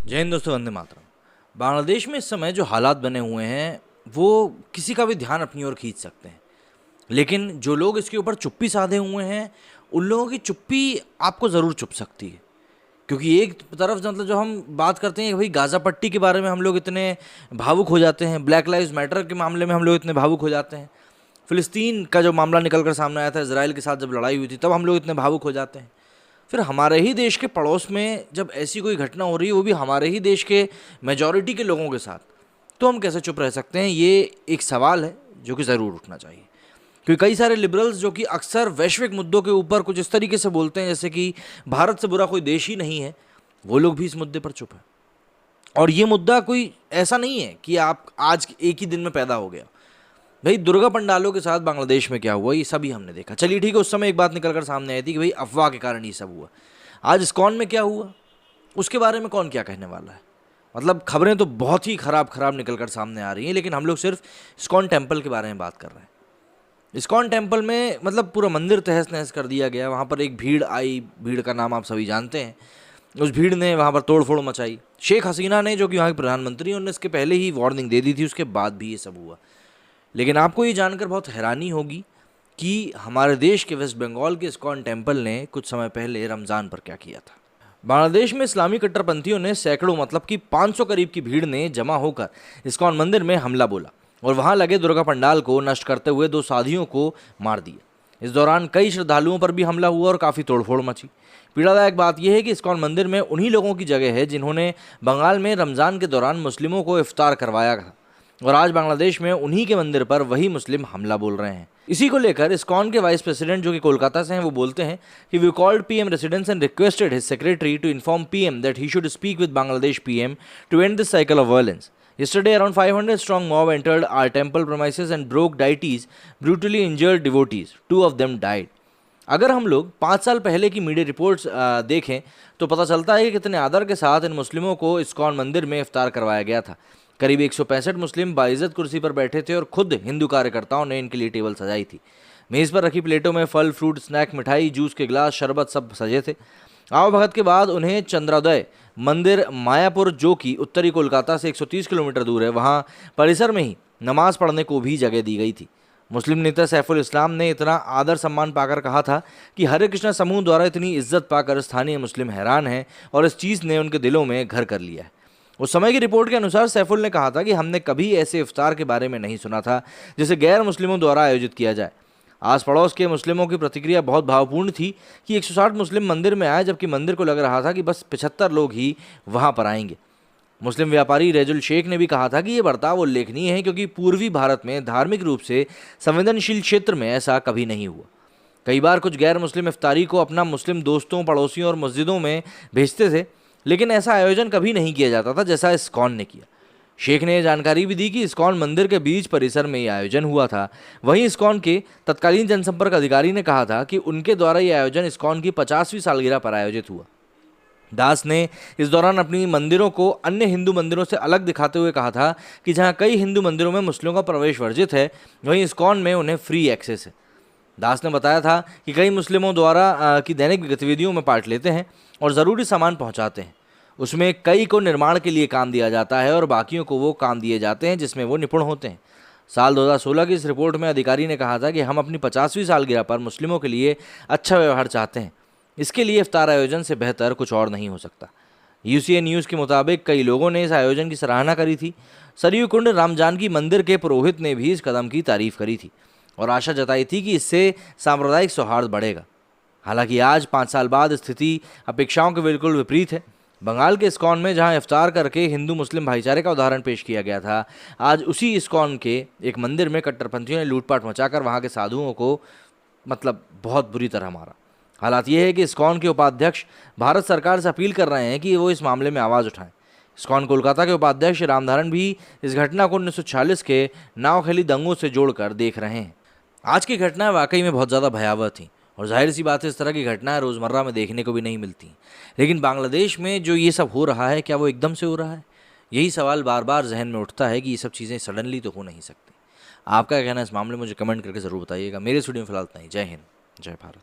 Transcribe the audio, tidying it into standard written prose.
जय हिंद दोस्तों, वंदे मातरम। बांग्लादेश में इस समय जो हालात बने हुए हैं वो किसी का भी ध्यान अपनी ओर खींच सकते हैं, लेकिन जो लोग इसके ऊपर चुप्पी साधे हुए हैं उन लोगों की चुप्पी आपको ज़रूर चुप सकती है। क्योंकि एक तरफ मतलब जो हम बात करते हैं कि भाई गाज़ा पट्टी के बारे में हम लोग इतने भावुक हो जाते हैं, ब्लैक लाइव्स मैटर के मामले में हम लोग इतने भावुक हो जाते हैं, फ़िलिस्तीन का जो मामला निकल कर सामने आया था इजराइल के साथ जब लड़ाई हुई थी तब हम लोग इतने भावुक हो जाते हैं। फिर हमारे ही देश के पड़ोस में जब ऐसी कोई घटना हो रही है, वो भी हमारे ही देश के मेजॉरिटी के लोगों के साथ, तो हम कैसे चुप रह सकते हैं? ये एक सवाल है जो कि ज़रूर उठना चाहिए। क्योंकि कई सारे लिबरल्स जो कि अक्सर वैश्विक मुद्दों के ऊपर कुछ इस तरीके से बोलते हैं जैसे कि भारत से बुरा कोई देश ही नहीं है, वो लोग भी इस मुद्दे पर चुप हैं। और ये मुद्दा कोई ऐसा नहीं है कि आप आज एक ही दिन में पैदा हो गया। भाई दुर्गा पंडालों के साथ बांग्लादेश में क्या हुआ ये सभी हमने देखा। चलिए ठीक है, उस समय एक बात निकल कर सामने आई थी कि भाई अफवाह के कारण ये सब हुआ। आज इस्कॉन में क्या हुआ उसके बारे में कौन क्या कहने वाला है? मतलब खबरें तो बहुत ही खराब खराब निकल कर सामने आ रही हैं, लेकिन हम लोग सिर्फ इस्कॉन टेम्पल के बारे में बात कर रहे हैं। इस्कॉन टेम्पल में मतलब पूरा मंदिर तहस नहस कर दिया गया। वहाँ पर एक भीड़ आई, भीड़ का नाम आप सभी जानते हैं। उस भीड़ ने वहाँ पर तोड़फोड़ मचाई। शेख हसीना ने, जो कि वहाँ की प्रधानमंत्री, उन्होंने इसके पहले ही वार्निंग दे दी थी, उसके बाद भी ये सब हुआ। लेकिन आपको ये जानकर बहुत हैरानी होगी कि हमारे देश के वेस्ट बंगाल के इस्कॉन टेम्पल ने कुछ समय पहले रमज़ान पर क्या किया था। बांग्लादेश में इस्लामी कट्टरपंथियों ने सैकड़ों मतलब कि 500 करीब की भीड़ ने जमा होकर इस्कॉन मंदिर में हमला बोला और वहां लगे दुर्गा पंडाल को नष्ट करते हुए 2 साधियों को मार दिया। इस दौरान कई श्रद्धालुओं पर भी हमला हुआ और काफ़ी तोड़फोड़ मची। पीड़ादायक बात यह है कि इस्कॉन मंदिर में उन्हीं लोगों की जगह है जिन्होंने बंगाल में रमज़ान के दौरान मुस्लिमों को इफ्तार करवाया था, और आज बांग्लादेश में उन्हीं के मंदिर पर वही मुस्लिम हमला बोल रहे हैं। इसी को लेकर इस्कॉन के वाइस प्रेसिडेंट, जो कि कोलकाता से हैं, वो बोलते हैं कि we called PM residence and requested his secretary to inform PM that he should speak with Bangladesh PM too and this cycle of violence. Yesterday, around 500 strong mob entered our temple premises and broke deities, brutally injured devotees. 2 of them died. अगर हम लोग 5 साल पहले की media reports देखें तो पता चलता है कि कितने आदर के साथ इन मुस्लिमों को इस्कॉन मंदिर में इफ्तार करवाया गया था। करीब 165 मुस्लिम बाइज्जत कुर्सी पर बैठे थे और खुद हिंदू कार्यकर्ताओं ने इनके लिए टेबल सजाई थी। मेज़ पर रखी प्लेटों में फल, फ्रूट, स्नैक, मिठाई, जूस के गिलास, शरबत सब सजे थे। आओ भगत के बाद उन्हें चंद्रोदय मंदिर मायापुर, जो कि उत्तरी कोलकाता से 130 किलोमीटर दूर है, वहाँ परिसर में ही नमाज पढ़ने को भी जगह दी गई थी। मुस्लिम नेता सैफुल इस्लाम ने इतना आदर सम्मान पाकर कहा था कि हरे कृष्णा समूह द्वारा इतनी इज्जत पाकर स्थानीय मुस्लिम हैरान हैं और इस चीज़ ने उनके दिलों में घर कर लिया है। उस समय की रिपोर्ट के अनुसार सैफुल ने कहा था कि हमने कभी ऐसे इफ्तार के बारे में नहीं सुना था जिसे गैर मुस्लिमों द्वारा आयोजित किया जाए। आस पड़ोस के मुस्लिमों की प्रतिक्रिया बहुत भावपूर्ण थी कि 160 मुस्लिम मंदिर में आए, जबकि मंदिर को लग रहा था कि बस 75 लोग ही वहां पर आएंगे। मुस्लिम व्यापारी रेजुल शेख ने भी कहा था कि यह बर्ताव उल्लेखनीय है क्योंकि पूर्वी भारत में धार्मिक रूप से संवेदनशील क्षेत्र में ऐसा कभी नहीं हुआ। कई बार कुछ गैर मुस्लिम इफ्तारी को अपना मुस्लिम दोस्तों, पड़ोसियों और मस्जिदों में भेजते थे, लेकिन ऐसा आयोजन कभी नहीं किया जाता था जैसा इस्कॉन ने किया। शेख ने यह जानकारी भी दी कि इस्कॉन मंदिर के बीच परिसर में यह आयोजन हुआ था। वहीं इस्कॉन के तत्कालीन जनसंपर्क अधिकारी ने कहा था कि उनके द्वारा यह आयोजन इस्कॉन की 50वीं सालगिरह पर आयोजित हुआ। दास ने इस दौरान अपनी मंदिरों को अन्य हिंदू मंदिरों से अलग दिखाते हुए कहा था कि जहां कई हिंदू मंदिरों में मुस्लिमों का प्रवेश वर्जित है, वहीं इस्कॉन में उन्हें फ्री एक्सेस है। दास ने बताया था कि कई मुस्लिमों द्वारा की दैनिक गतिविधियों में पार्ट लेते हैं और ज़रूरी सामान पहुंचाते हैं। उसमें कई को निर्माण के लिए काम दिया जाता है और बाकियों को वो काम दिए जाते हैं जिसमें वो निपुण होते हैं। साल 2016 की इस रिपोर्ट में अधिकारी ने कहा था कि हम अपनी 50वीं सालगिरह पर मुस्लिमों के लिए अच्छा व्यवहार चाहते हैं। इसके लिए इफ्तार आयोजन से बेहतर कुछ और नहीं हो सकता। यूसीए न्यूज़ के मुताबिक कई लोगों ने इस आयोजन की सराहना करी थी। सरयू कुंड राम जानकी मंदिर के पुरोहित ने भी इस कदम की तारीफ करी थी और आशा जताई थी कि इससे सांप्रदायिक सौहार्द बढ़ेगा। हालांकि आज 5 साल बाद स्थिति अपेक्षाओं के बिल्कुल विपरीत है। बंगाल के इस्कॉन में जहां इफ्तार करके हिंदू मुस्लिम भाईचारे का उदाहरण पेश किया गया था, आज उसी इस्कॉन के एक मंदिर में कट्टरपंथियों ने लूटपाट मचाकर वहां के साधुओं को मतलब बहुत बुरी तरह मारा। हालात ये है कि इस्कॉन के उपाध्यक्ष भारत सरकार से अपील कर रहे हैं कि वो इस मामले में आवाज़ उठाएं। इस्कॉन कोलकाता के उपाध्यक्ष रामधारन भी इस घटना को 1946 के नावखेली दंगों से जोड़कर देख रहे हैं। आज की घटना वाकई में बहुत ज़्यादा भयावह थी और जाहिर सी बात है इस तरह की घटनाएं रोज़मर्रा में देखने को भी नहीं मिलती। लेकिन बांग्लादेश में जो ये सब हो रहा है, क्या वो एकदम से हो रहा है? यही सवाल बार बार जहन में उठता है कि ये सब चीज़ें सडनली तो हो नहीं सकती। आपका क्या कहना है इस मामले में? मुझे कमेंट करके ज़रूर बताइएगा। मेरे स्टूडियो में फिलहाल इतना ही। जय हिंद, जय भारत।